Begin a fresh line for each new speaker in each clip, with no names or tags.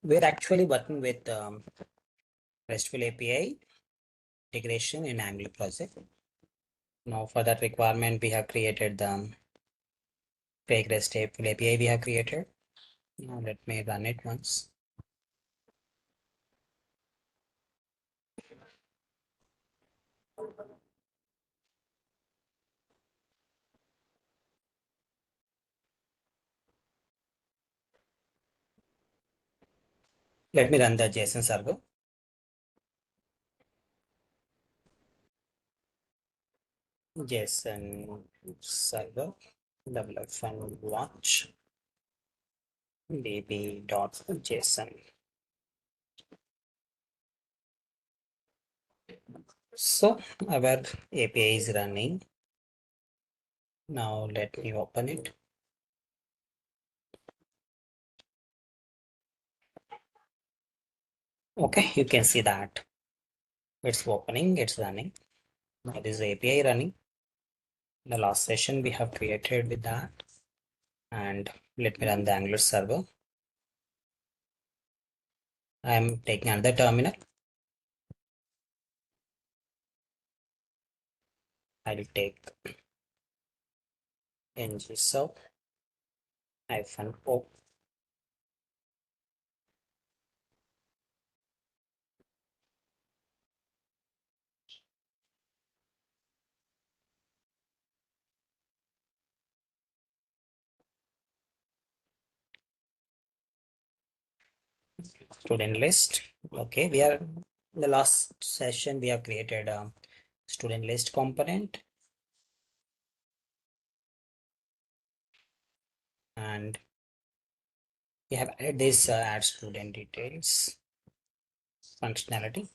we're actually working with RESTful API integration in Angular project. Now for that requirement, we have created the fake RESTful API we have created. Now let me run it once. Let me run the JSON server. JSON server development launch db.json. So our API is running. Now let me open it. Okay, you can see that it's opening, it's running. Now this is API running. The last session we have created with that. And let me run the Angular server. I am taking another terminal. I will take ngserve -o. Student list. Okay, we are in the last session we have created a student list component, and we have added this add student details functionality.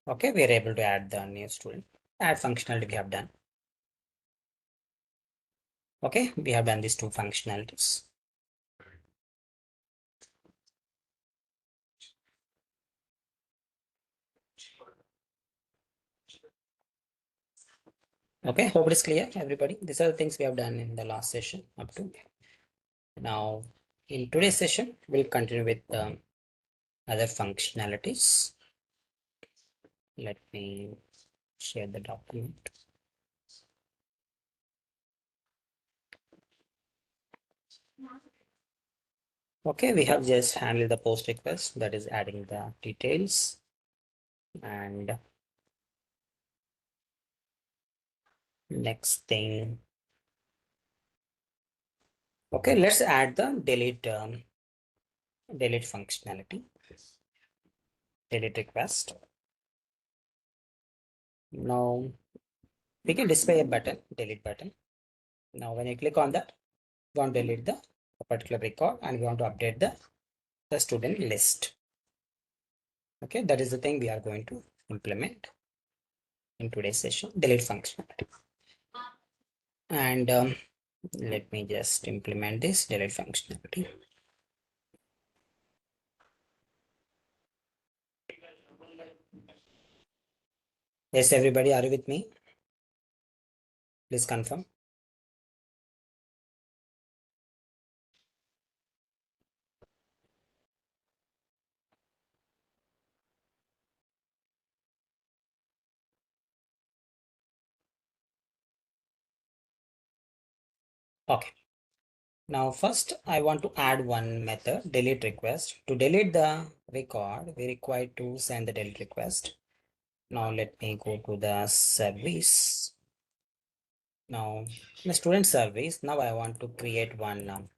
Okay, we are able to add the new student. Add functionality we have done. Okay, we have done these two functionalities. Okay, hope it is clear, everybody. These are the things we have done in the last session up to now. In today's session, we'll continue with other functionalities. Let me share the document. Okay, we have just handled the post request, that is adding the details, and next thing. Okay, let's add the delete functionality. Delete request. Now we can display a button, delete button. Now when you click on that, we want to delete the particular record and we want to update the student list. Okay, that is the thing we are going to implement in today's session, delete functionality. And let me just implement this delete functionality. Yes, everybody, are you with me? Please confirm. Okay. Now first I want to add one method, delete request. To delete the record, we require to send the delete request. Now let me go to the service. Now the student service, now I want to create one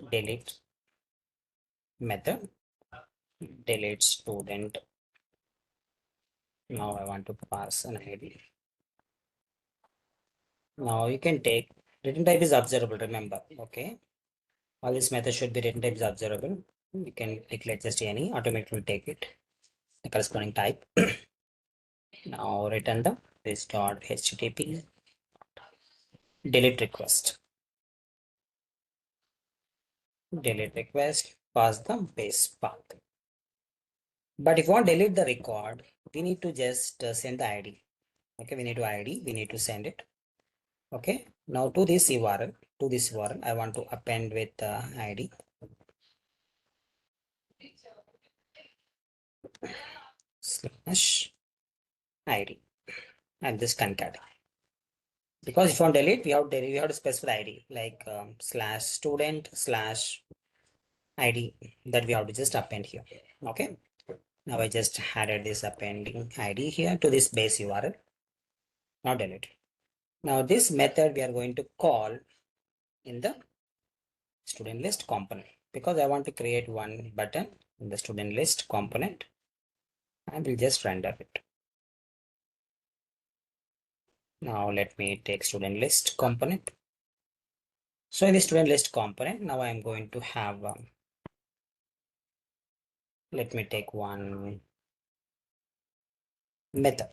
delete method, delete student. Now I want to pass an ID. Now you can take return type is observable, remember. Okay, all this method should be return type is observable. You can declare just any, automatically take it the corresponding type. Now return the this dot http delete request. Delete request pass the base path. But if you want to delete the record, we need to just send the ID. Okay, we need to ID, we need to send it. Okay, now to this URL, I want to append with the ID slash ID and this concat. Because if you want to delete, we have to specify the ID like slash student slash ID that we have to just append here. Okay. Now I just added this appending ID here to this base URL. Now delete. Now this method we are going to call in the student list component because I want to create one button in the student list component. I will just render it. Now let me take student list component. So in the student list component, now I am going to have, let me take one method,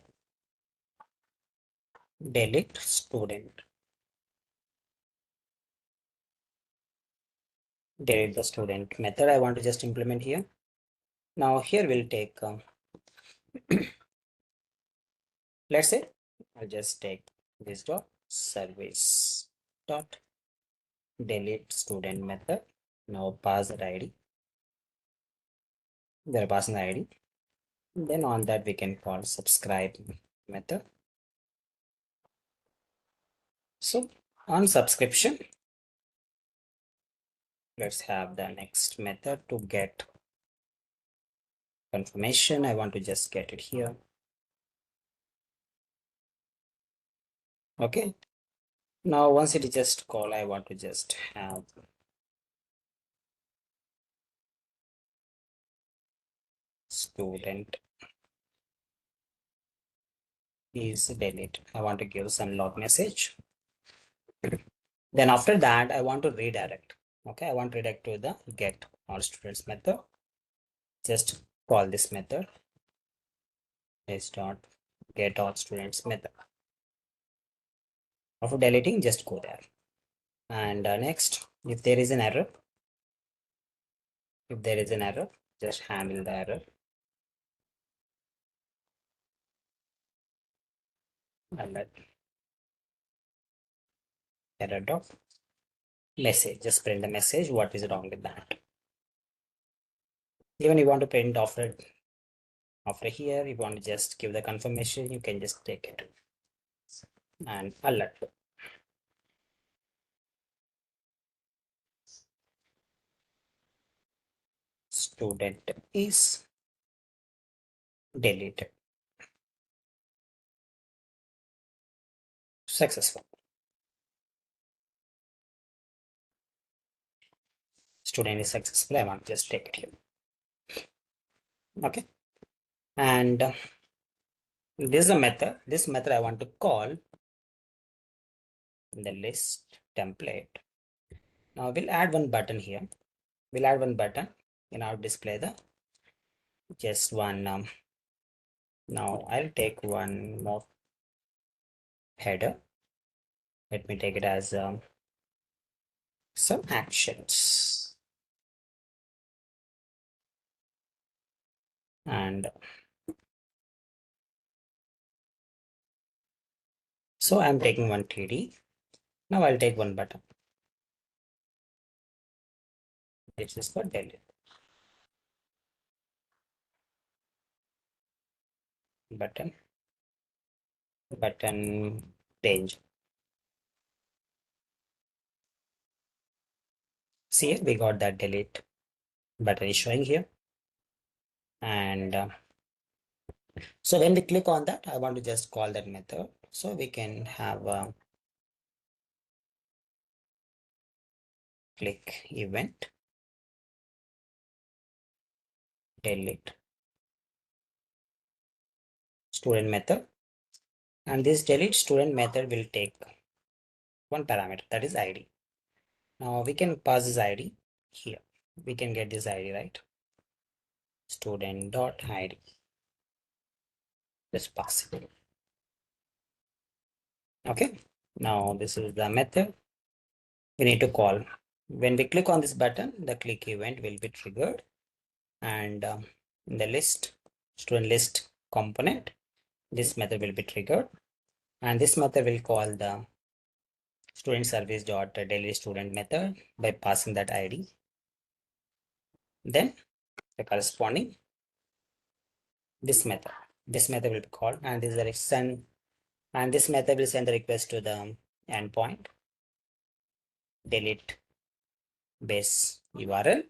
delete student, delete the student method I want to just implement here. Now here we'll take, let's say I'll just take this dot service dot delete student method. Now pass the ID. They're passing the ID. Then on that we can call subscribe method. So on subscription, let's have the next method to get confirmation. I want to just get it here. Okay. Now once it is just call, I want to just have student is delete. I want to give some log message. Then after that, I want to redirect. Okay, I want to redirect to the get all students method. Just call this method is dot get all students method. After deleting, just go there. And next, if there is an error, just handle the error. And let error dot message. Just print the message. What is wrong with that? Even you want to print after here, you want to just give the confirmation, you can just take it and alert. Student is deleted. Successful. Student is successful. I want to just take it here. Okay. And this is a method. This method I want to call in the list template. Now we'll add one button here. We'll add one button in our display the just one. Now I'll take one more header. Let me take it as some actions. And so I'm taking one TD. Now I'll take one button. This is for delete. Button range. See, we got that delete button is showing here. And so when we click on that, I want to just call that method. So we can have a click event delete student method. And this delete student method will take one parameter, that is ID. Now we can pass this ID here. We can get this ID, right? Student dot ID. Just pass it. Okay. Now this is the method we need to call When we click on this button, the click event will be triggered, and in the list, student list component, this method will be triggered, and this method will call the student service dot daily student method by passing that ID. Then the corresponding this method will be called, and this is the send, and this method will send the request to the endpoint delete base URL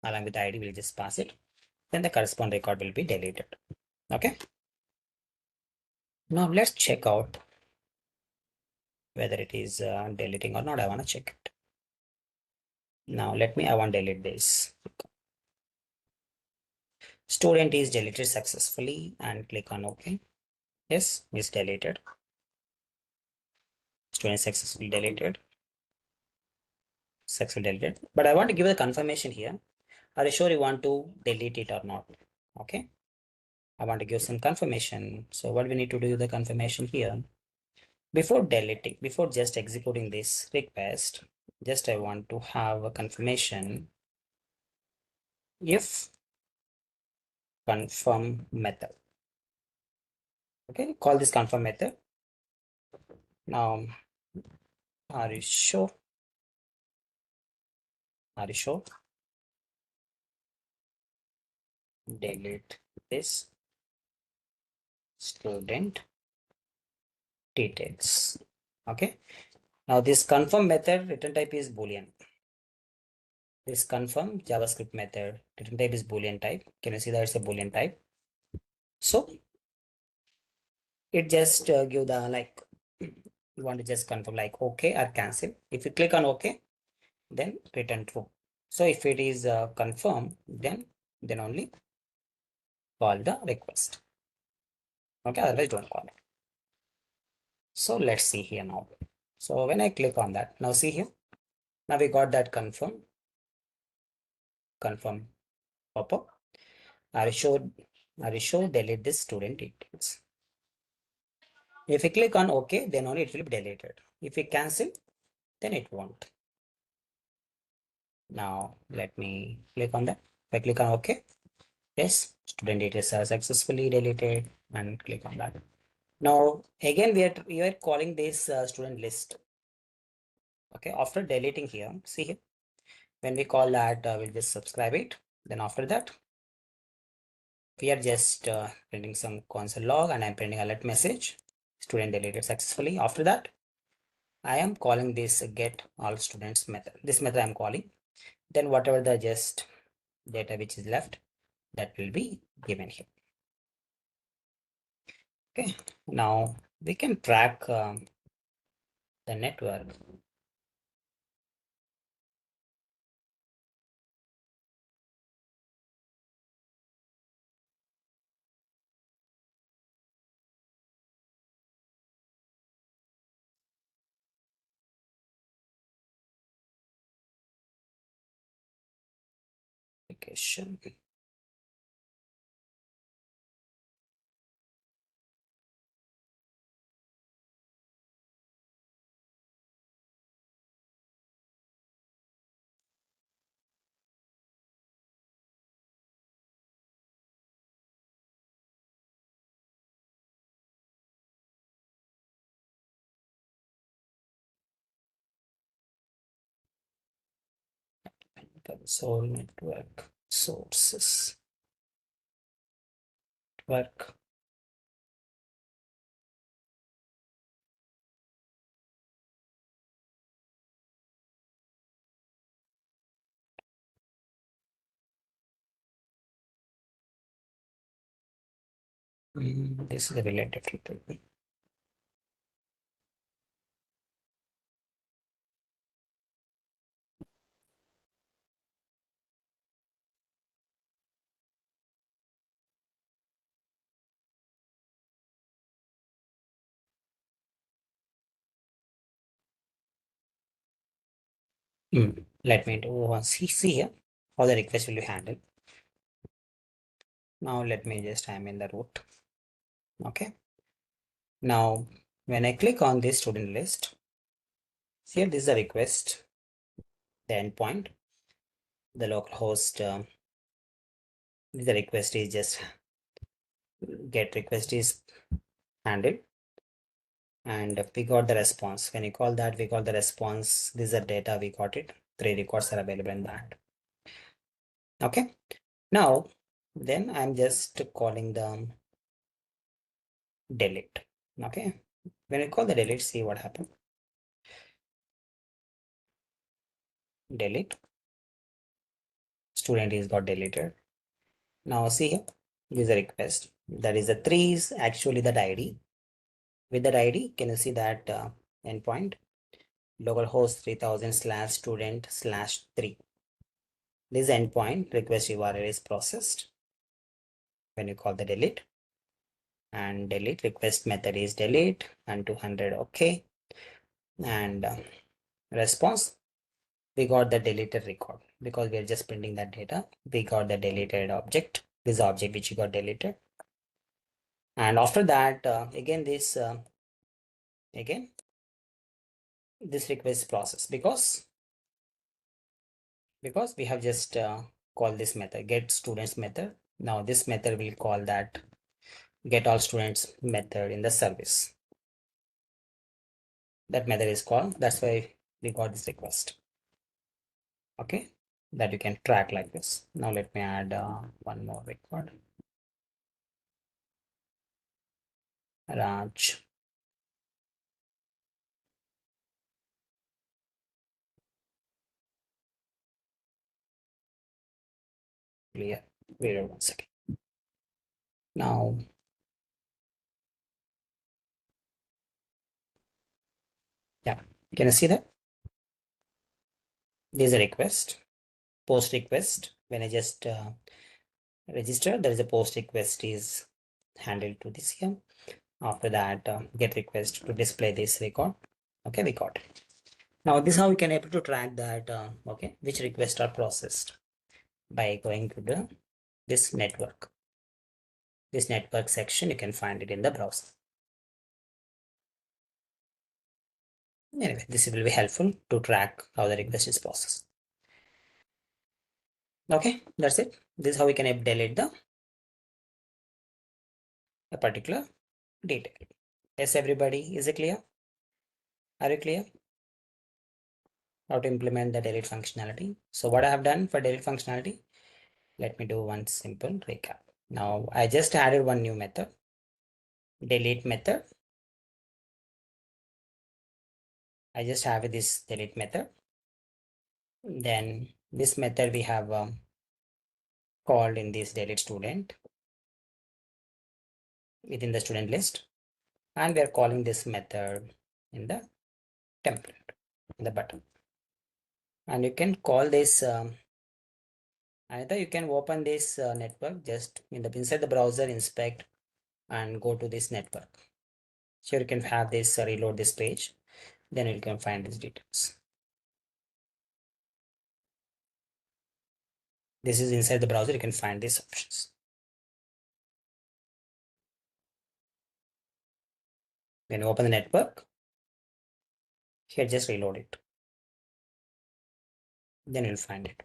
along with the ID. We'll just pass it. Then the corresponding record will be deleted. Okay. Now let's check out whether it is deleting or not. I want to check it. Now I want to delete this. Student is deleted successfully, and click on OK. Yes, it's deleted. Student successfully deleted. Successfully deleted. But I want to give a confirmation here. Are you sure you want to delete it or not? Okay. I want to give some confirmation. So what we need to do the confirmation here. Before deleting, before just executing this request, just I want to have a confirmation if confirm method. Okay, call this confirm method. Now, are you sure? Are you sure? Delete this student details. Okay. Now this confirm method return type is Boolean. This confirm JavaScript method return type is Boolean type. Can you see that it's a Boolean type? So it just give the like you want to just confirm like OK or cancel. If you click on OK, then return true. So if it is confirmed, then only call the request. Okay, otherwise don't call it. So let's see here now. So when I click on that, now see here. Now we got that confirm pop-up. Are you sure delete this student details? If you click on OK, then only it will be deleted. If you cancel, then it won't. Now let me click on that. If I click on OK, yes, student details are successfully deleted, and click on that. Now again we are calling this student list. Okay, after deleting here, see here, when we call that, we'll just subscribe it. Then after that, we are just printing some console log, and I'm printing alert message. Student deleted successfully. After that, I am calling this get all students method. This method I'm calling. Then whatever the just data which is left, that will be given here. Okay. Now we can track the network. Application. Console network sources. Network. This is related to Let me do one. See here how the request will be handled. Now let me just I'm in the root. Okay. Now when I click on this student list, here this is the request the endpoint, the local host, the request is just get request is handled, and we got the response. When you call that, we got the response. This is the data, we got it. 3 records are available in that. Okay. Now, then I'm just calling the delete. Okay. When I call the delete, see what happened. Delete. Student is got deleted. Now see here, user request. That is the 3 is actually that ID. With that ID, can you see that endpoint? Localhost 3000 slash student slash 3. This endpoint request URL is processed when you call the delete, and delete request method is delete and 200. Okay. And response, we got the deleted record because we are just printing that data. We got the deleted object, this object which you got deleted. And after that, again this request process because we have just called this method get students method. Now this method will call that get all students method in the service. That method is called, that's why we got this request. Okay, that you can track like this. Now let me add one more record. Raj. Clear. Wait 1 second. Now, yeah, can you see that? There's a request, post request. When I just register, there is a post request is handled to this here. After that, get request to display this record. Okay, we got it. Now this is how we can able to track that. Okay, which requests are processed by going to the this network. This network section, you can find it in the browser. Anyway, this will be helpful to track how the request is processed. Okay, that's it. This is how we can delete the a particular detail. Yes, everybody, is it clear? Are you clear? How to implement the delete functionality? So what I have done for delete functionality, let me do one simple recap. Now I just added one new method, delete method. I just have this delete method. Then this method we have called in this delete student within the student list, and we are calling this method in the template in the button. And you can call this either you can open this network just in the inside the browser, inspect and go to this network. So you can have this reload this page, then you can find these details. This is inside the browser, you can find these options. When you open the network, here just reload it. Then you'll find it.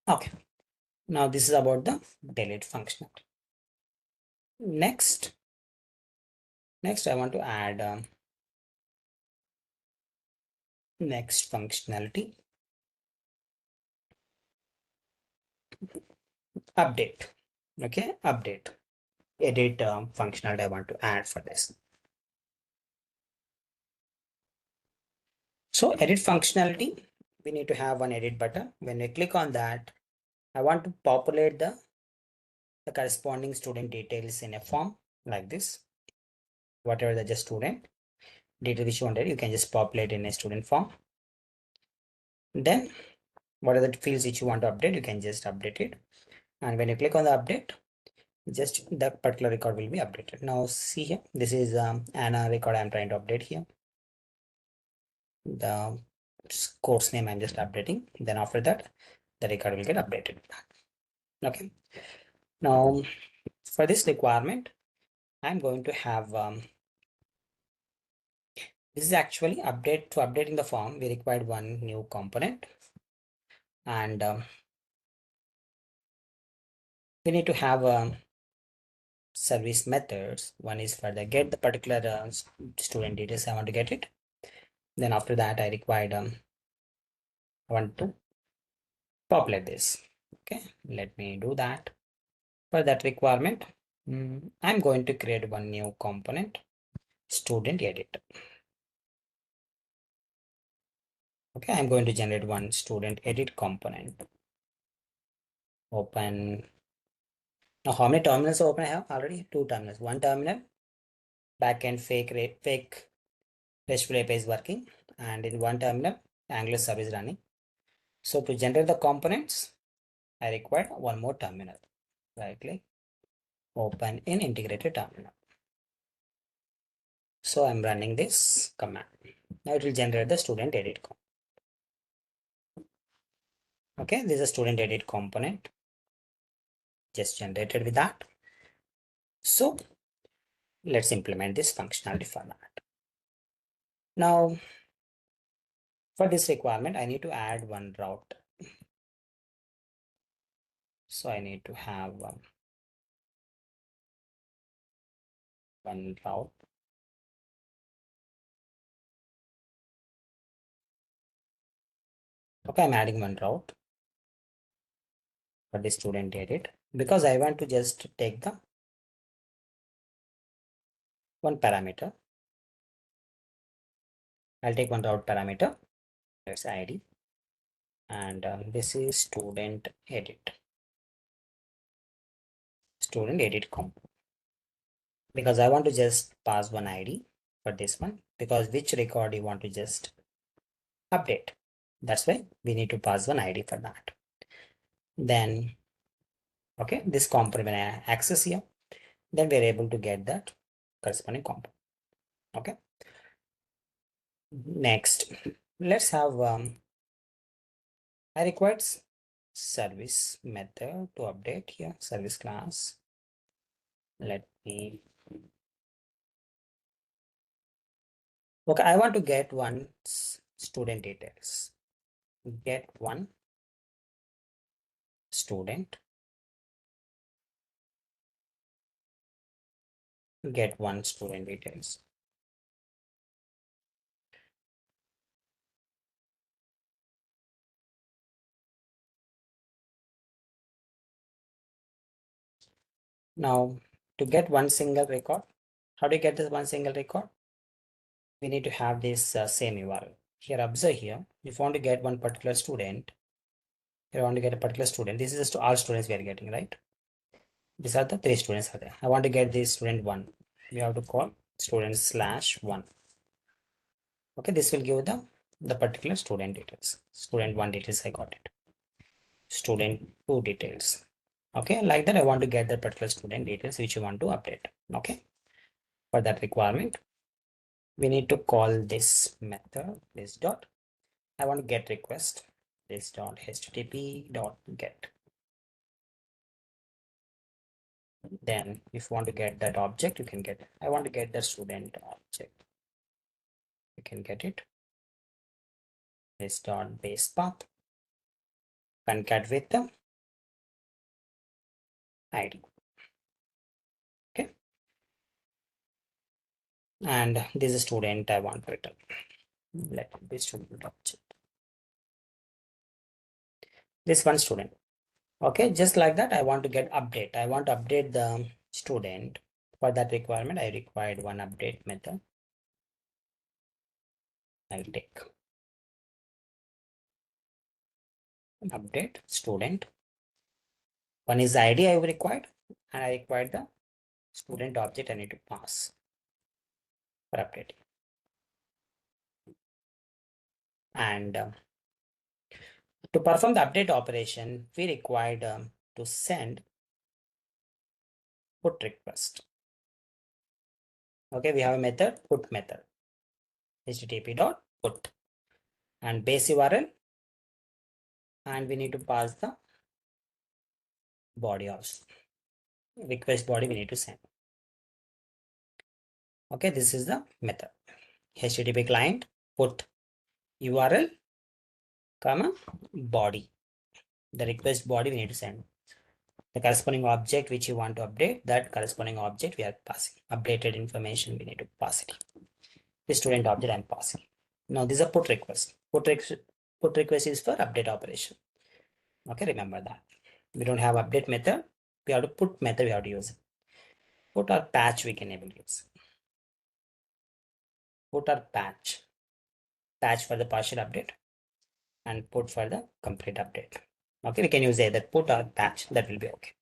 Okay. Now this is about the delete functionality. Next I want to add next functionality, update. Okay, update, edit functionality I want to add for this. So edit functionality, we need to have one edit button. When I click on that, I want to populate the corresponding student details in a form like this. Whatever the just student detail which you wanted, you can just populate in a student form. Then what are the fields which you want to update, you can just update it. And when you click on the update, just that particular record will be updated. Now see here, this is Anna record I'm trying to update here. The course name I'm just updating. Then after that, the record will get updated. Okay. Now for this requirement, I'm going to have This is actually updating the form. We required one new component, and we need to have service methods. One is for the get the particular student details. I want to get it. Then after that, I required I want to populate this. Okay, let me do that. For that requirement, I'm going to create one new component, student edit. Okay, I'm going to generate one student edit component. Open. Now, how many terminals open I have? Already two terminals. One terminal, backend fake RESTful API is working, and in one terminal, Angular service running. So to generate the components, I require one more terminal. Right click, open in integrated terminal. So I'm running this command. Now it will generate the student edit component. Okay, this is a student edit component just generated with that. So let's implement this functionality for that. Now, for this requirement, I need to add one route. So I need to have one route. Okay, I'm adding one route for the student edit because I want to just take the one parameter. I'll take one route parameter. That's ID. And this is student edit. Student edit comp. Because I want to just pass one ID for this one because which record you want to just update. That's why we need to pass one ID for that. Then, okay, this component when I access here, then we're able to get that corresponding component. Okay. Next, let's have I required service method to update here, service class. Let me, okay, I want to get one student details. Get one student, get one student details. Now, to get one single record, how do you get this one single record? We need to have this same URL. Here, observe here, if you want to get one particular student, you want to get a particular student, this is just all students we are getting, right? These are the three students are there. I want to get this student one. We have to call student slash one. Okay, this will give the particular student details. Student one details, I got it. Student two details. Okay, like that, I want to get the particular student details which you want to update. Okay, for that requirement, we need to call this method, this dot. I want to get request, this dot http dot get. Then if you want to get that object, you can get it. I want to get the student object. You can get it. This dot base path. Concat with the ID. Okay. And this is student I want to return. Let it be student object. This one student. Okay, just like that, I want to get update. I want to update the student. For that requirement, I required one update method. I'll take update student. One is the ID I required, and I required the student object I need to pass for updating. And to perform the update operation, we required to send put request. Okay, we have a method put method http dot put and base URL, and we need to pass the body also. Request body we need to send. Okay, this is the method. HTTP client, put URL, comma, body. The request body we need to send. The corresponding object which you want to update, that corresponding object we are passing. Updated information we need to pass it. The student object I'm passing. Now this is a put request. Put request is for update operation. Okay, remember that. We don't have update method. We have to put method we have to use. Put or patch we can able to use. Put or patch. Patch for the partial update and put for the complete update. Okay, we can use either put or patch. That will be okay.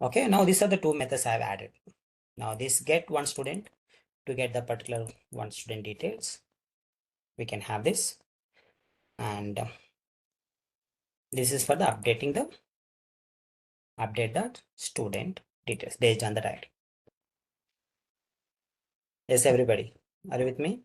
Okay, now these are the two methods I have added. Now this get one student to get the particular one student details. We can have this, and this is for the updating the update that student details based on the ID. Yes, everybody, are you with me?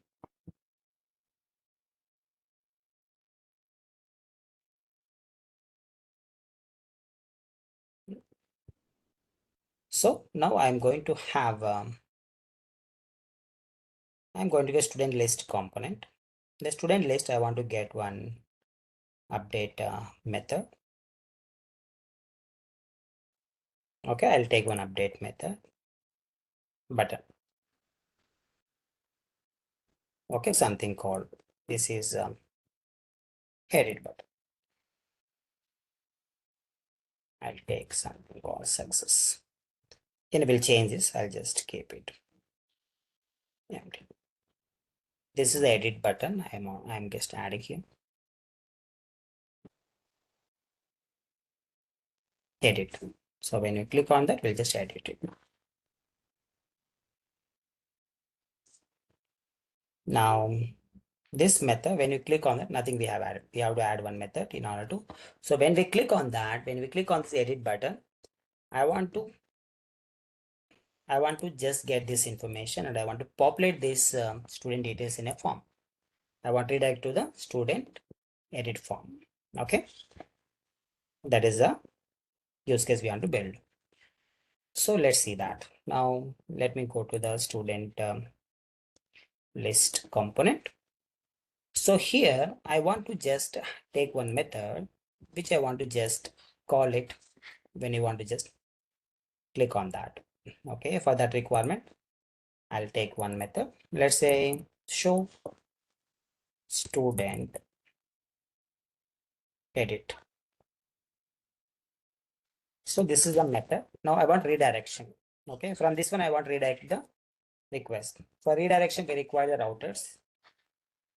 So now I'm going to have I'm going to get student list component. The student list I want to get one update method. Okay, I'll take one update method button. Okay, something called this is edit button. I'll take something called success. Enable changes. I'll just keep it empty. This is the edit button. I'm just adding here. Edit. So when you click on that, we'll just edit it. Now this method, when you click on that, nothing we have added. We have to add one method in order to. So when we click on that, when we click on this edit button, I want to just get this information and I want to populate this student details in a form. I want to redirect to the student edit form. Okay. That is the use case we want to build. So let's see that. Now let me go to the student list component. So here I want to just take one method which I want to just call it when you want to just click on that. Okay, for that requirement, I'll take one method. Let's say show student edit. So this is the method. Now I want redirection. Okay, from this one I want redirect the request. For redirection, we require the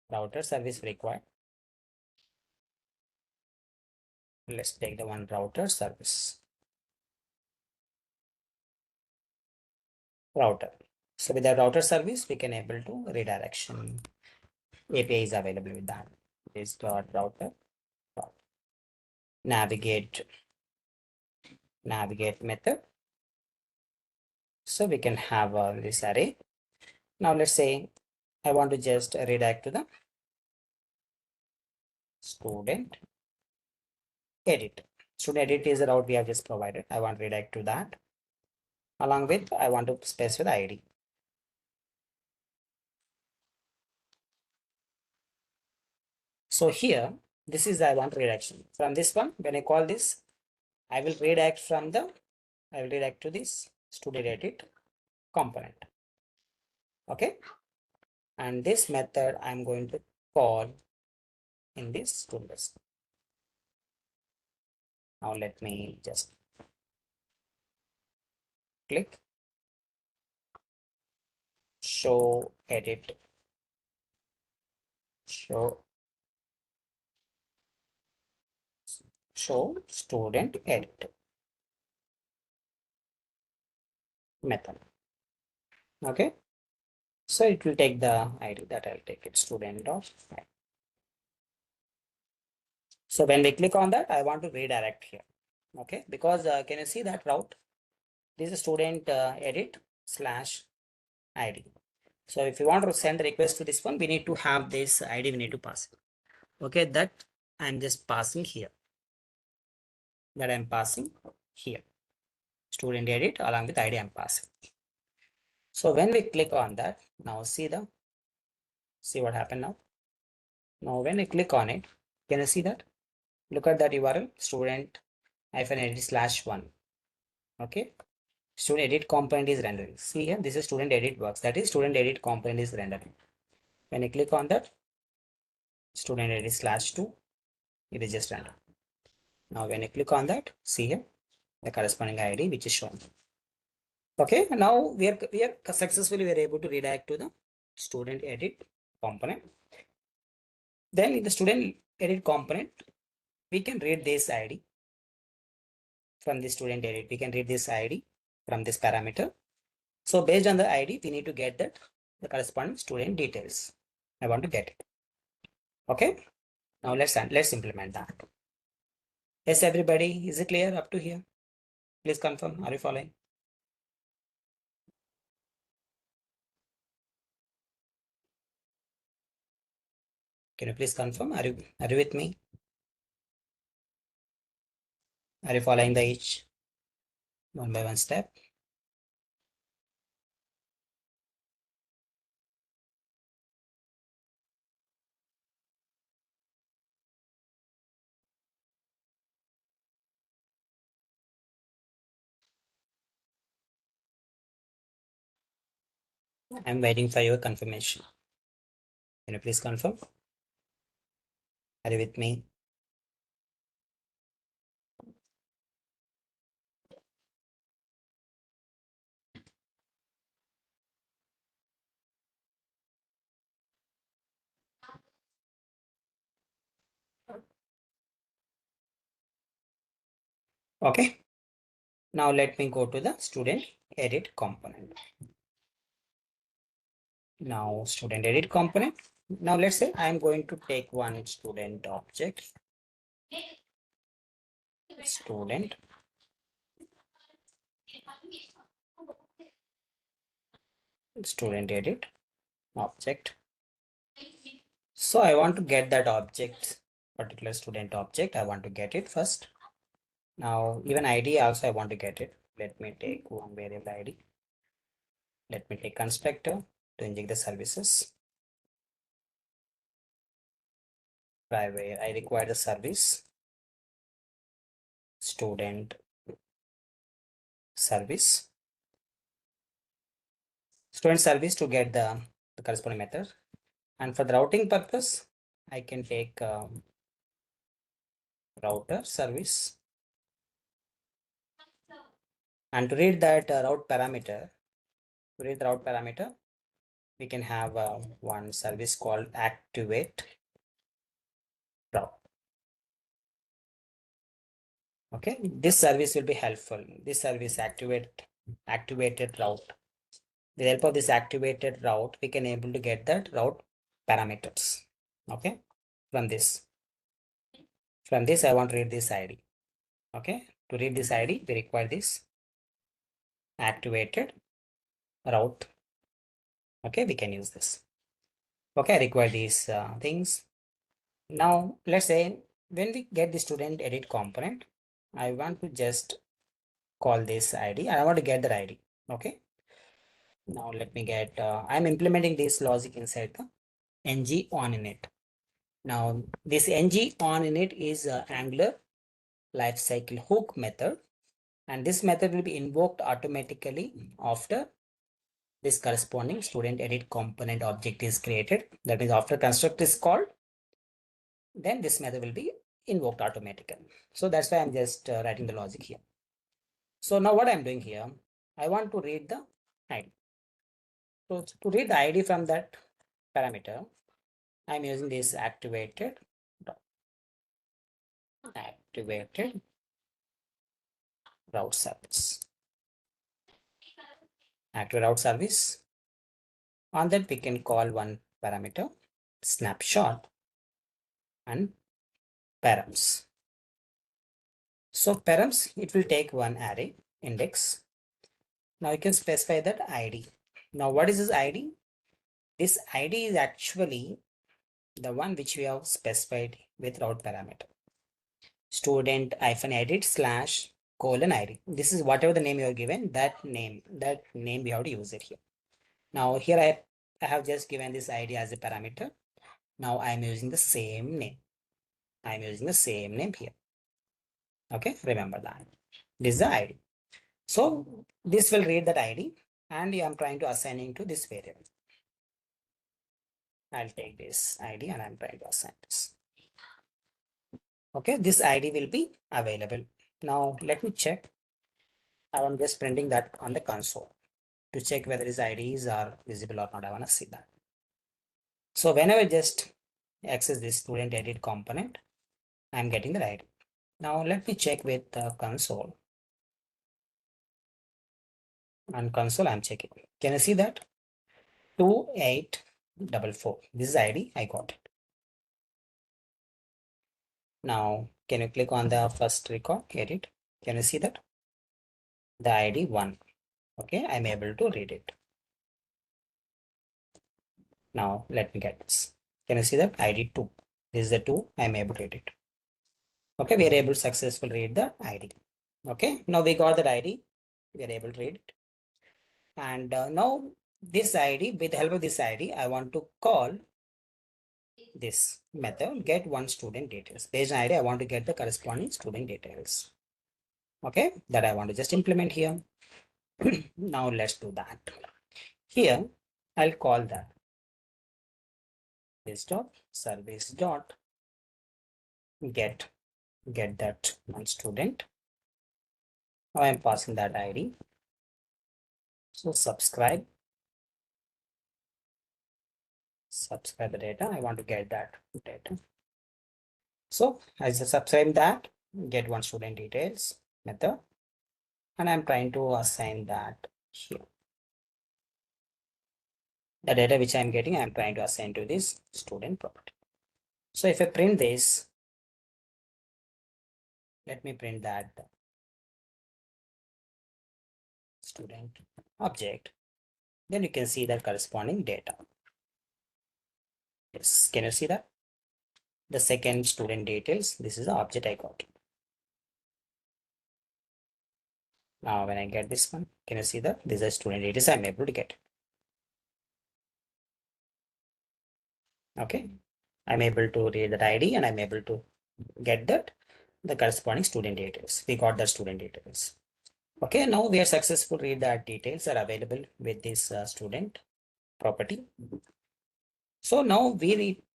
router service required. Let's take the one router service. Router. So with the router service, we can able to redirection. API is available with that. This dot router dot navigate method. So we can have this array. Now let's say I want to just redirect to the student edit. Student edit is the route we have just provided. I want to redirect to that. Along with I want to specify the ID. So here, this is I want redirection. From this one, when I call this, I will redirect to this student edit component. Okay. And this method I'm going to call in this student list. Now let me just click show edit, show student edit method. Okay. So it will take the ID that I'll take it student of. So when we click on that, I want to redirect here. Okay, because can you see that route? This is student edit slash ID. So if you want to send the request to this one, we need to have this ID, we need to pass it. Okay, that I'm just passing here. That I'm passing here. Student edit along with ID I'm passing. So when we click on that, now see what happened now. Now when I click on it, can you see that? Look at that URL, student -edit /1. Okay. Student edit component is rendering. See here, this is student edit works. That is student edit component is rendering. When I click on that, student edit /2, it is just random. Now when I click on that, see here, the corresponding ID which is shown. Okay, now we are successfully we are able to redirect to the student edit component. Then in the student edit component, we can read this ID from the student edit. We can read this ID from this parameter. So based on the ID, we need to get that the corresponding student details. I want to get it. Okay. Now let's implement that. Yes, everybody, is it clear up to here? Please confirm. Are you following? Can you please confirm? Are you with me? Are you following the each one by one step? I'm waiting for your confirmation. Can you please confirm? Are you with me? Okay. Now let me go to the student edit component. Now student edit component. Now let's say I'm going to take one student object, student edit object. So I want to get that object, particular student object. I want to get it first. Now even ID also I want to get it. Let me take one variable ID. Let me take constructor to inject the services. Private, I require the service student service to get the corresponding method. And for the routing purpose, I can take router service. And to read that route parameter, we can have one service called activate route. Okay, this service will be helpful. This service activated route. With the help of this activated route, we can able to get that route parameters. Okay, from this. From this, I want to read this ID. Okay, to read this ID, we require this activated route. Okay, we can use this. Okay, I require these things. Now, let's say when we get the student edit component, I want to just call this ID and I want to get that ID. Okay. Now let me get, I'm implementing this logic inside the ng on init. Now this ng on init is Angular lifecycle hook method, and this method will be invoked automatically after this corresponding student edit component object is created. That means after construct is called, then this method will be invoked automatically. So that's why I'm just writing the logic here. So now what I'm doing here, I want to read the ID. So to read the ID from that parameter, I'm using this activated route service. Activate route service. On that, we can call one parameter snapshot and params. So params, it will take one array index. Now you can specify that ID. Now what is this ID? This ID is actually the one which we have specified with route parameter. Student -edit /:ID. This is whatever the name you are given, that name we have to use it here. Now here I have just given this ID as a parameter. Now I am using the same name. I am using the same name here. Okay, remember that. This is the ID. So this will read that ID and I am trying to assign into this variable. I'll take this ID and I'm trying to assign this. Okay, this ID will be available. Now let me check. I'm just printing that on the console to check whether his IDs are visible or not. I want to see that. So whenever just access this student edit component, I'm getting the ID. Now let me check with the console. On console, I'm checking. Can you see that? 2844. This is ID. I got it. Now, can you click on the first record? Edit. Can you see that? The ID 1. Okay, I'm able to read it. Now, let me get this. Can you see that? ID 2. This is the 2. I'm able to read it. Okay, we are able to successfully read the ID. Okay, now we got that ID. We are able to read it. And now this ID, with the help of this ID, I want to call this method get one student details. Based on ID, I want to get the corresponding student details. Okay, that I want to just implement here. Now let's do that. Here, I'll call that this dot service dot get that one student. Now I'm passing that ID. So subscribe the data. I want to get that data. So as I subscribe that, get one student details method, and I'm trying to assign that here. The data which I'm getting, I'm trying to assign to this student property. So if I print this, let me print that student object, then you can see the corresponding data. Yes, can you see that? The second student details, this is the object I got. Now when I get this one, can you see that? This is student details I'm able to get. Okay, I'm able to read that ID and I'm able to get that the corresponding student details. We got the student details. Okay, now we are successful. Read that details are available with this student property. So now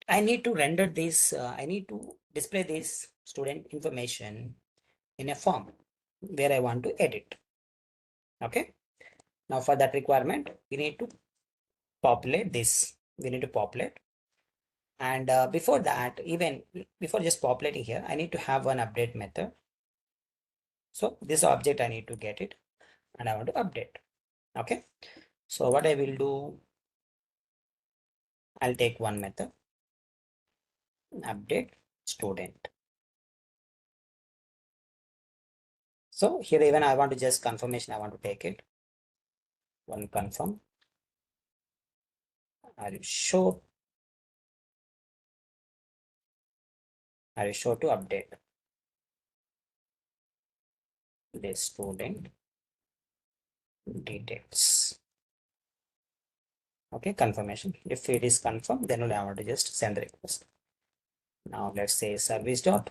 I need to render this. I need to display this student information in a form where I want to edit. Okay. Now for that requirement, we need to populate this. We need to populate. And before that, even before just populating here, I need to have one update method. So this object, I need to get it and I want to update. Okay. So what I will do, I'll take one method, update student. So here even I want to just confirmation, I want to take it. One confirm. Are you sure? Are you sure to update the student details? Okay, confirmation. If it is confirmed, then only I want to just send the request. Now let's say service dot.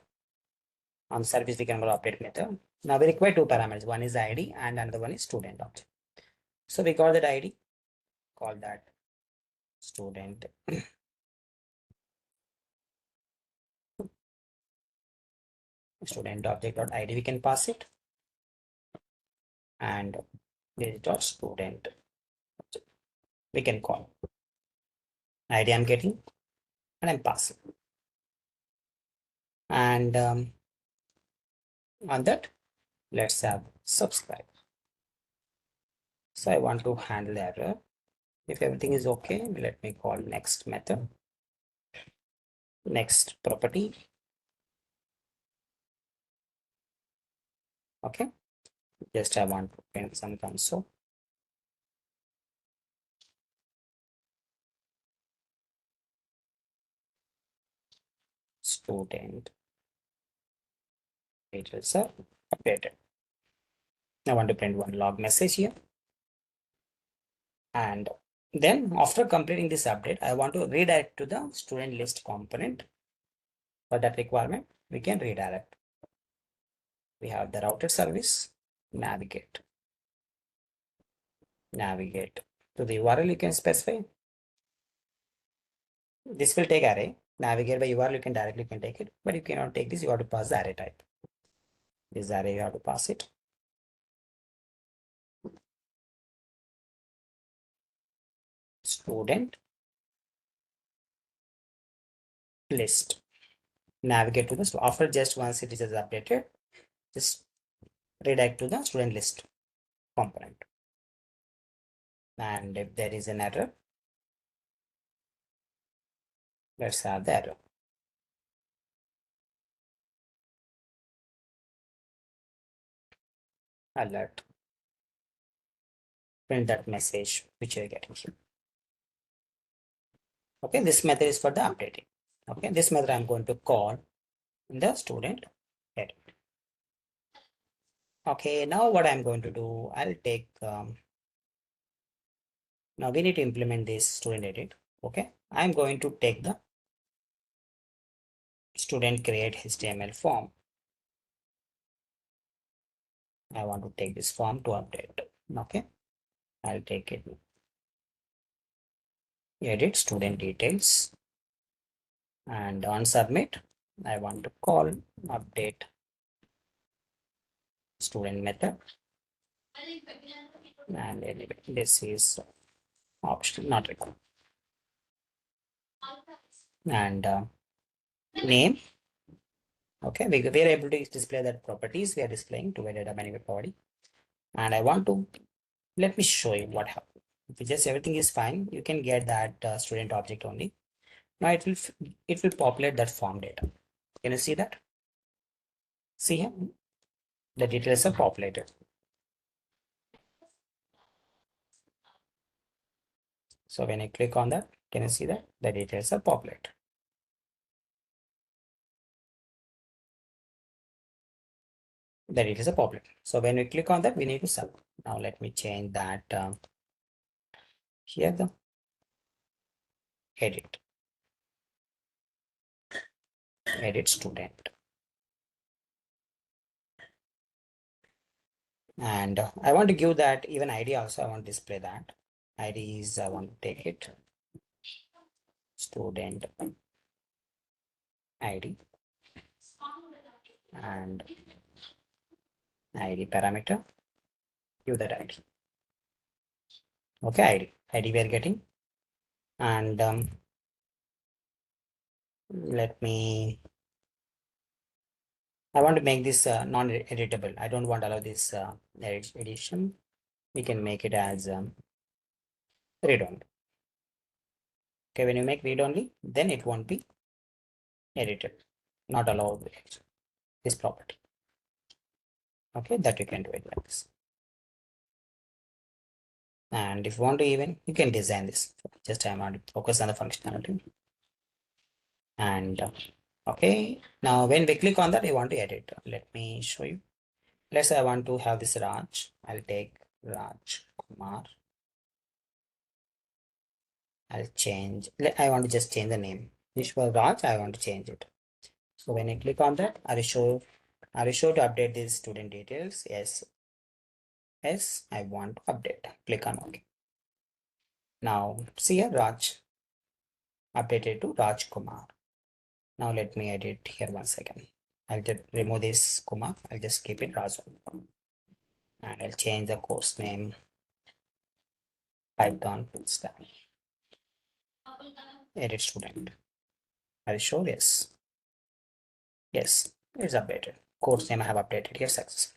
On service, we can go update method. Now we require two parameters. One is ID and another one is student object. So we got that ID, call that student. Student object dot ID, we can pass it. And this dot student we can call. ID I'm getting and I'm passing. And on that, let's have subscribe. So I want to handle the error. If everything is okay, let me call next method, next property. Okay, just I want to print some console. Student details are updated. I want to print one log message here. And Then after completing this update, I want to redirect to the student list component. For that requirement, we can redirect. We have the routed service, navigate to the URL. You can specify. This will take array. Navigate by URL, you can directly take it, but you cannot take this. You have to pass the array type. This array you have to pass it. Student list. Navigate to the after just once it is updated, just redirect to the student list component. And if there is an error, let's have the error. Alert. Print that message which you're getting here. Okay, this method is for the updating. Okay, this method I'm going to call in the student head. Okay, now what I'm going to do, I'll take now we need to implement this student edit. Okay, I'm going to take the student create HTML form. I want to take this form to update. Okay, I'll take it. Edit student details, and on submit, I want to call update student method. And anyway, this is optional, not required. And name. Okay, we are able to display that properties we are displaying to a data management body. And I want to let me show you what happened. If just everything is fine, you can get that student object only. Now it will populate that form data. Can you see that? See here, the details are populated. So when I click on that, can you see that the details are populated? The details are populated. So when we click on that, we need to sub. Now let me change that here the edit student. And I want to give that even ID also. I want to display that ID is I want to take it student ID and ID parameter, give that ID. Okay, ID we are getting. And let me, I want to make this non-editable. I don't want to allow this edition. We can make it as read only. Okay, when you make read only, then it won't be edited, not allowed this property. Okay, that you can do it like this. And if you want to even, you can design this. Just I want to focus on the functionality. And okay, now when we click on that, I want to edit. Let me show you. Let's say I want to have this Raj. I'll take Raj Kumar. I'll change. I want to just change the name. This was Raj. I want to change it. So when I click on that, are you sure to update these student details? Yes. Yes, I want to update. Click on OK. Now see here, Raj updated to Raj Kumar. Now let me edit here once again. I'll just remove this Kumar. I'll just keep it Raj. And I'll change the course name Python full stack. Edit student. Are you sure? Yes. Yes, it's updated. Course name I have updated here success.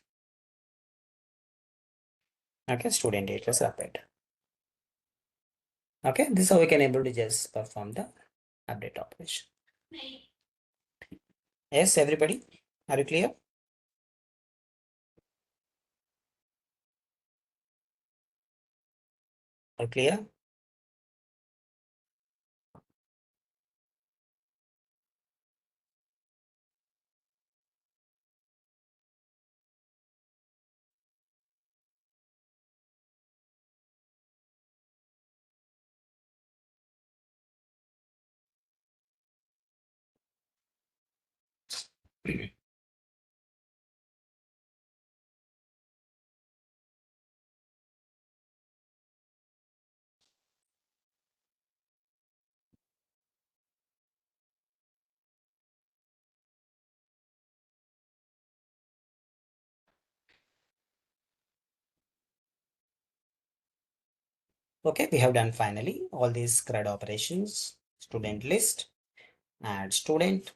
Okay, student details are updated. Okay, this is how we can able to just perform the update operation. Yes, everybody, are you clear? Are you clear? Okay, we have done finally all these CRUD operations, student list, add student.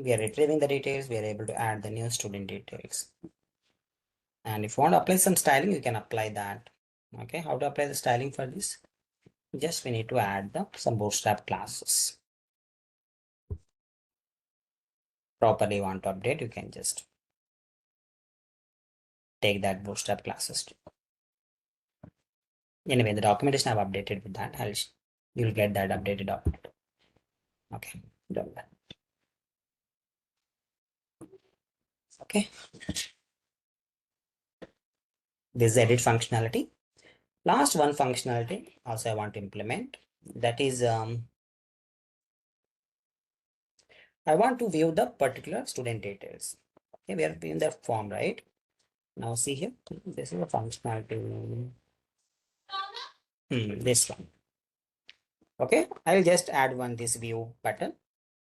We are retrieving the details. We are able to add the new student details. And if you want to apply some styling, you can apply that. Okay, how to apply the styling for this? Just we need to add some bootstrap classes. Properly want to update, you can just take that bootstrap classes. Anyway, the documentation I've updated with that. You'll get that updated document. Okay, done that. Okay, this is edit functionality. Last one functionality also I want to implement. That is, I want to view the particular student details. Okay, we are in the form, right? Now see here, this is a functionality. This one. Okay, I'll just add this view button.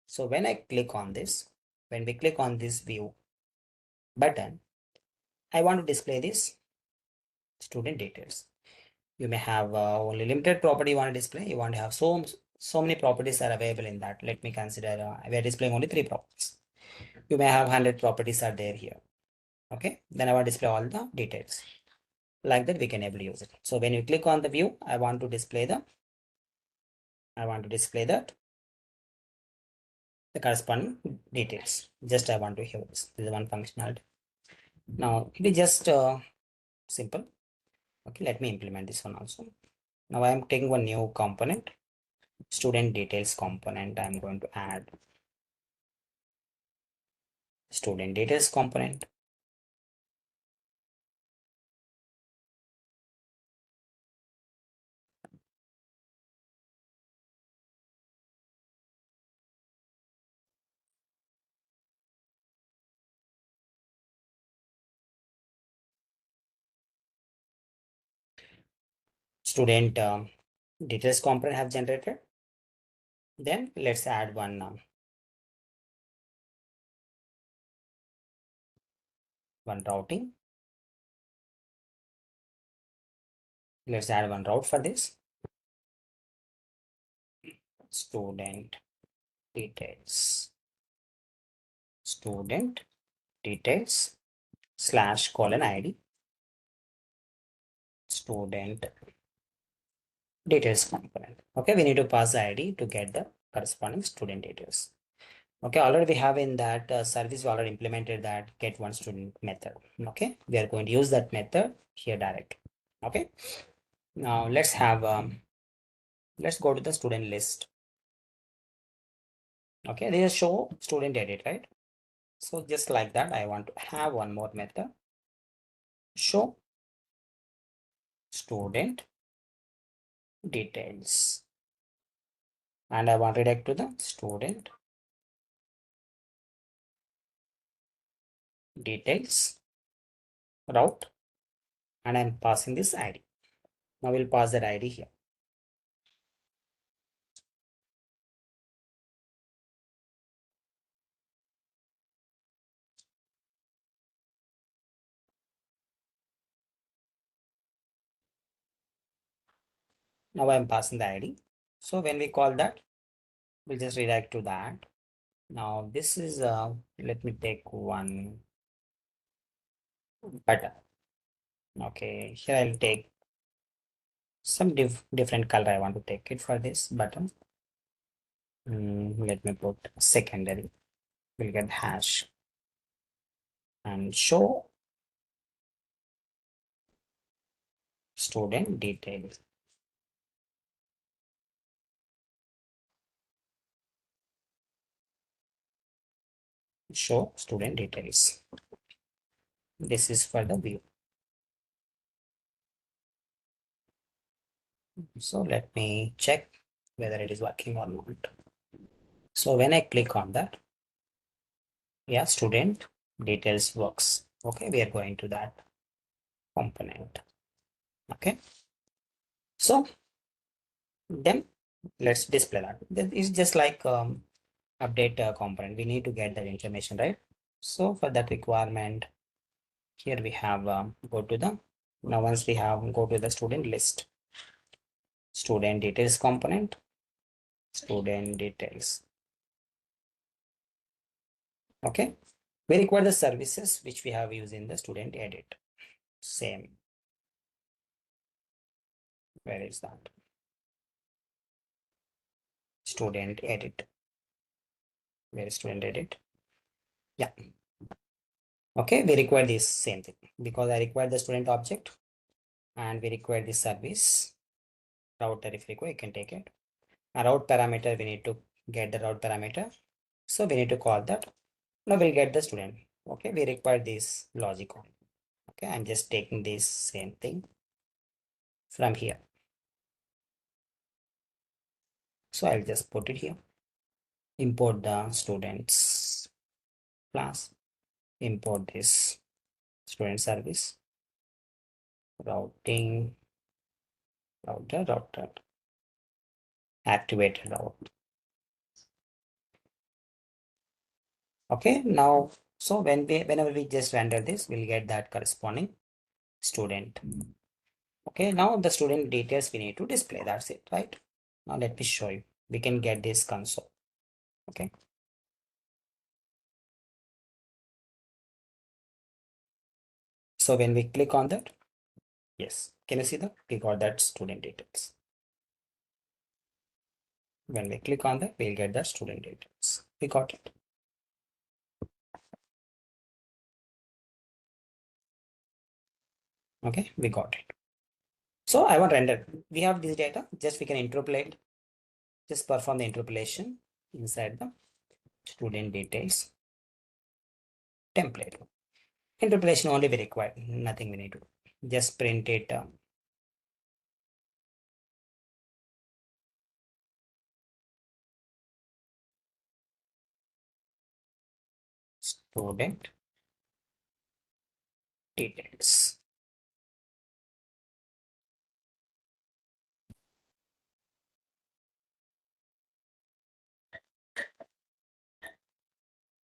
So when I click on this, when we click on this view button, I want to display this student details. You may have only limited property you want to display. You want to have so many properties are available in that. Let me consider we are displaying only 3 properties. You may have 100 properties are there here. Okay, then I want to display all the details. Like that, we can able to use it. So when you click on the view, I want to display that the corresponding details. Just I want to have this. This is one functionality. Now it is just simple. Okay, let me implement this one also. Now I am taking one new component, student details component. I'm going to add student details component. Student details component have generated. Then let's add one routing. Let's add one route for this. Student details. Student details / colon ID. Student details component. Okay, we need to pass the ID to get the corresponding student details. Okay, already we have in that service, we already implemented that get one student method. Okay, we are going to use that method here direct. Okay, now let's go to the student list. Okay, they just show student edit, right? So just like that, I want to have one more method, show student details, and I want to redirect to the student details route, and I'm passing this ID. Now we'll pass that ID here. Now I'm passing the ID. So when we call that, we'll just redirect to that. Now this is let me take one button. Okay, here I'll take some different color. I want to take it for this button. Let me put secondary. We'll get hash and show student details. Show student details. This is for the view. So let me check whether it is working or not. So when I click on that, Yeah, student details works. Okay, we are going to that component. Okay, so then let's display that. That is just like update component. We need to get that information, right? So for that requirement, here we have go to the now once we have go to the student list, student details component, student details. Okay, we require the services which we have used in the student edit. Same. Where is that? Student edit. Where is student edit? Yeah. Okay, we require this same thing because I require the student object and we require the service router. If required, you can take it. A route parameter, we need to get the route parameter. So we need to call that. Now we'll get the student. Okay, we require this logic on. Okay, I'm just taking this same thing from here. So I'll just put it here. Import the students class. Import this student service. Routing, router, activated route. Okay, now, so whenever we just render this, we'll get that corresponding student. Okay, now the student details we need to display. That's it, right? Now let me show you. We can get this console. Okay. So when we click on that, yes, can you see that? We got that student details. When we click on that, we'll get the student details. We got it. Okay, we got it. So I want render. We have this data, just we can interpolate, just perform the interpolation inside the student details template. Interpolation only we require, nothing we need to do. Just print it. Student details.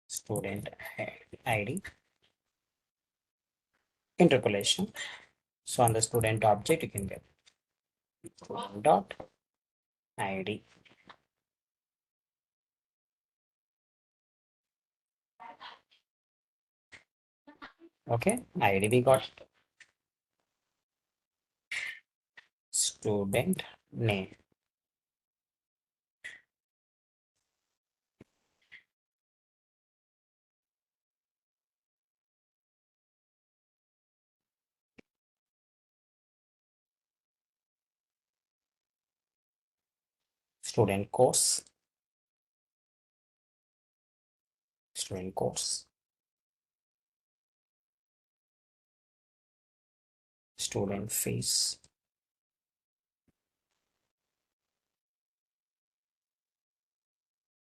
Student ID. Interpolation. So on the student object, you can get dot ID. Okay, ID we got. Student name. Student course. Student course. Student fees.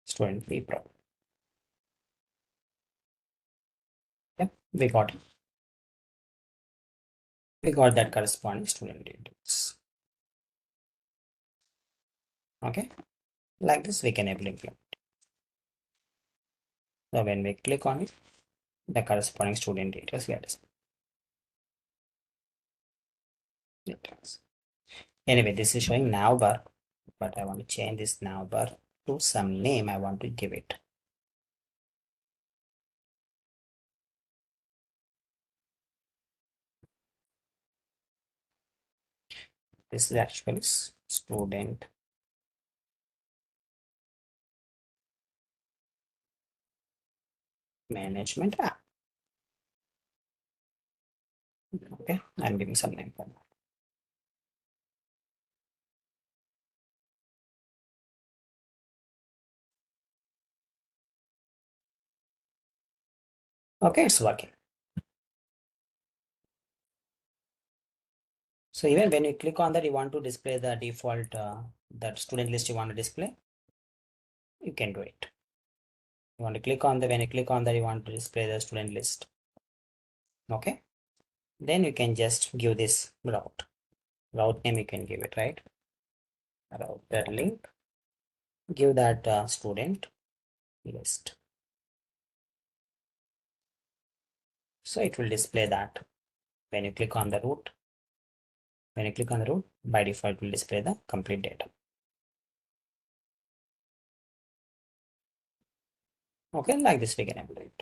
Student fee pro. Yep, we got it. We got that corresponding student details. Okay, like this, we can enable implement. So when we click on it, the corresponding student details get us. Anyway, this is showing now bar, but I want to change this now bar to some name I want to give it. This is actually student management app. Okay, I'm giving some name for that. Okay, it's working. So even when you click on that, you want to display the default that student list you want to display, you can do it. You want to click on the, when you click on that, you want to display the student list. Okay. Then you can just give this route name, you can give it, right? Router link, give that student list. So it will display that when you click on the route. When you click on the route, by default, it will display the complete data. Okay, like this, we can enable it.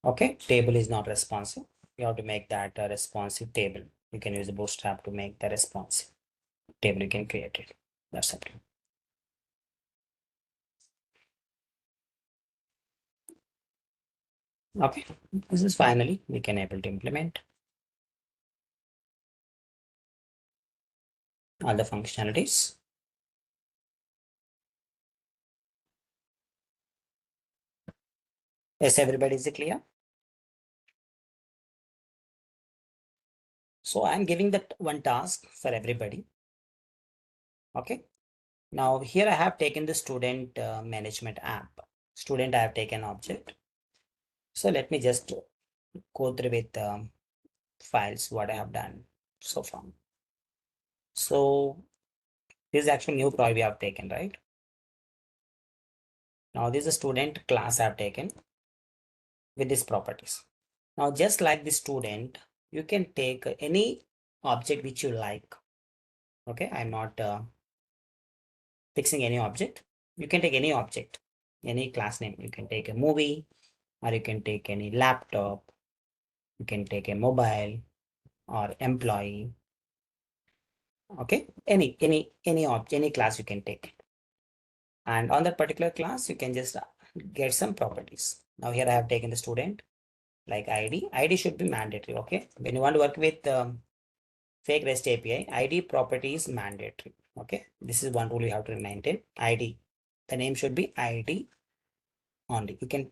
Okay, table is not responsive. You have to make that a responsive table. You can use the bootstrap to make the responsive table. You can create it. That's up to you. Okay, this is finally we can able to implement all the functionalities. Yes, everybody is clear. So I'm giving that one task for everybody. Okay. Now here I have taken the student management app. Student, I have taken object. So let me just go through with files what I have done so far. So this is actually new project we have taken, right? Now this is a student class I have taken with these properties. Now just like the student, you can take any object which you like. Okay, I'm not fixing any object. You can take any object, any class name. You can take a movie, or you can take any laptop. You can take a mobile or employee. Okay, any object, any class you can take. And on that particular class, you can just get some properties. Now here I have taken the student like ID. ID should be mandatory. Okay, when you want to work with fake REST API, ID property is mandatory. Okay, this is one rule you have to maintain. ID, the name should be ID only. You can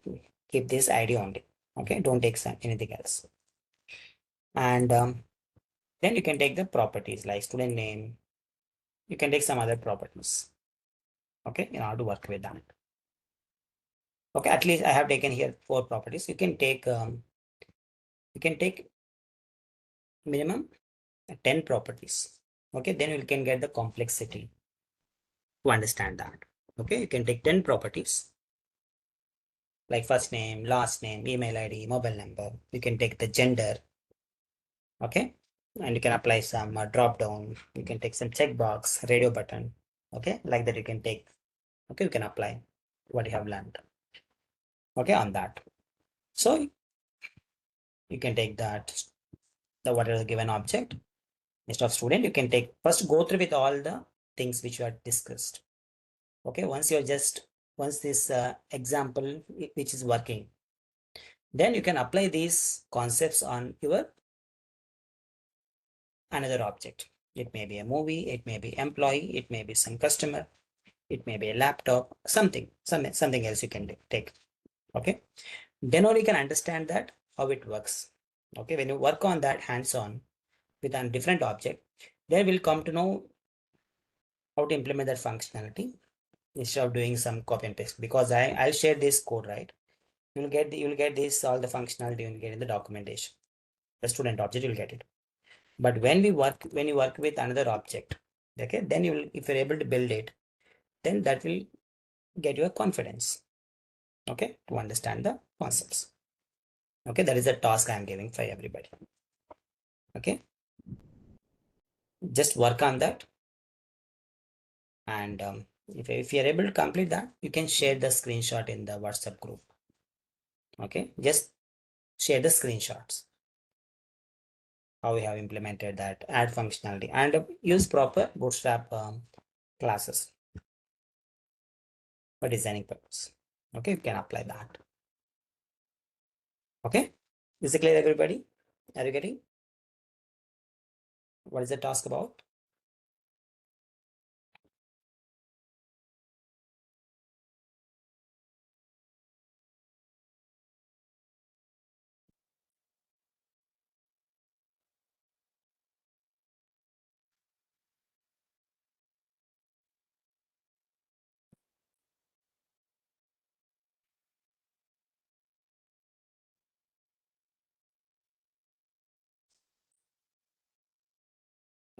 keep this ID only. Okay, don't take anything else. And then you can take the properties like student name. You can take some other properties. Okay, in order to work with that. Okay, at least I have taken here 4 properties. You can take minimum 10 properties. Okay, then you can get the complexity to understand that. Okay, you can take 10 properties like first name, last name, email ID, mobile number. You can take the gender. Okay, and you can apply some drop down. You can take some checkbox, radio button. Okay, like that you can take. Okay, you can apply what you have learned. Okay, on that. So you can take that, the whatever the given object. Instead of student, you can take first go through with all the things which you have discussed. Okay, once this example which is working, then you can apply these concepts on your another object. It may be a movie, it may be employee, it may be some customer, it may be a laptop, something else you can take. Okay, then only you can understand that how it works. Okay, when you work on that hands-on with a different object, then we'll come to know how to implement that functionality instead of doing some copy and paste, because I'll share this code, right? You'll get this all the functionality you'll get in the documentation. The student object you'll get it. But when you work with another object, okay, then you will, if you're able to build it, then that will get you a confidence, okay, to understand the concepts. Okay, that is the task I'm giving for everybody. Okay, just work on that, and if you're able to complete that, you can share the screenshot in the WhatsApp group. Okay, just share the screenshots how we have implemented that add functionality, and use proper bootstrap classes for designing purpose. Okay, you can apply that. Okay, is it clear, everybody? Are you getting what is the task about?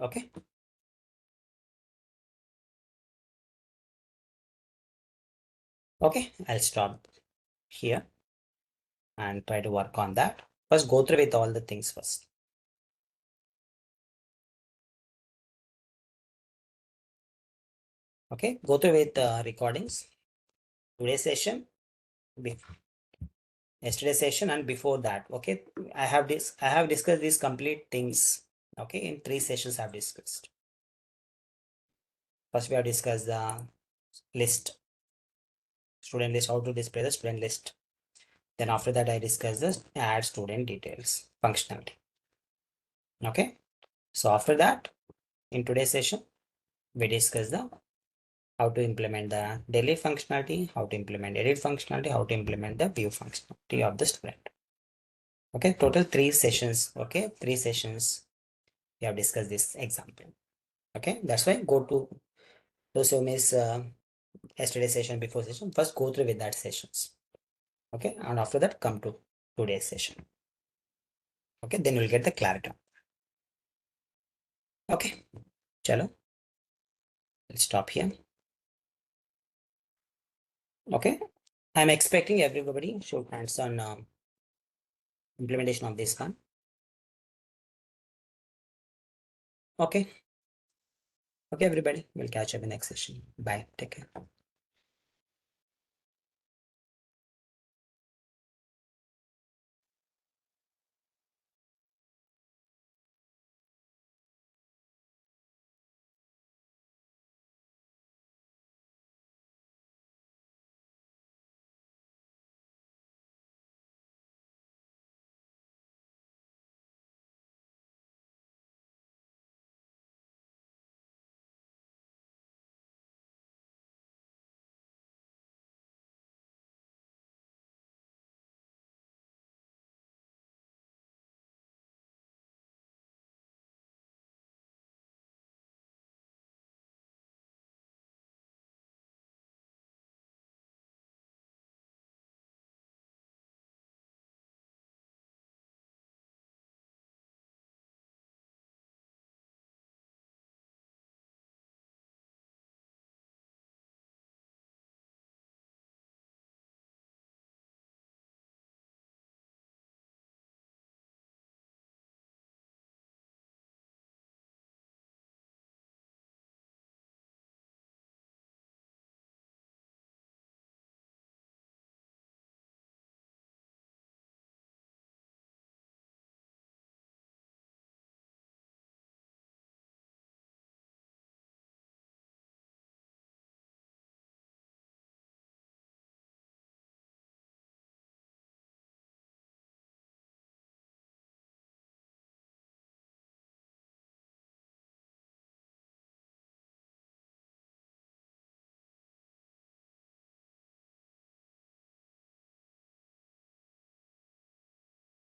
Okay. Okay, I'll stop here and try to work on that. First, go through with all the things first. Okay, go through with recordings. Today's session, yesterday's session, and before that. Okay, I have discussed these complete things. Okay, in 3 sessions I've discussed. First, we have discussed the list, student list, how to display the student list. Then after that, I discussed the add student details functionality. Okay, so after that, in today's session, we discuss the how to implement the delete functionality, how to implement edit functionality, how to implement the view functionality of the student. Okay, total 3 sessions. Okay, 3 sessions. We have discussed this example. Okay, that's why go to those who miss yesterday session, before session, first go through with that sessions. Okay, and after that come to today's session. Okay, then you'll get the clarity. Okay, chalo, let's stop here. Okay, I'm expecting everybody show hands on implementation of this one. Okay, okay, everybody, we'll catch up in next session. Bye, take care.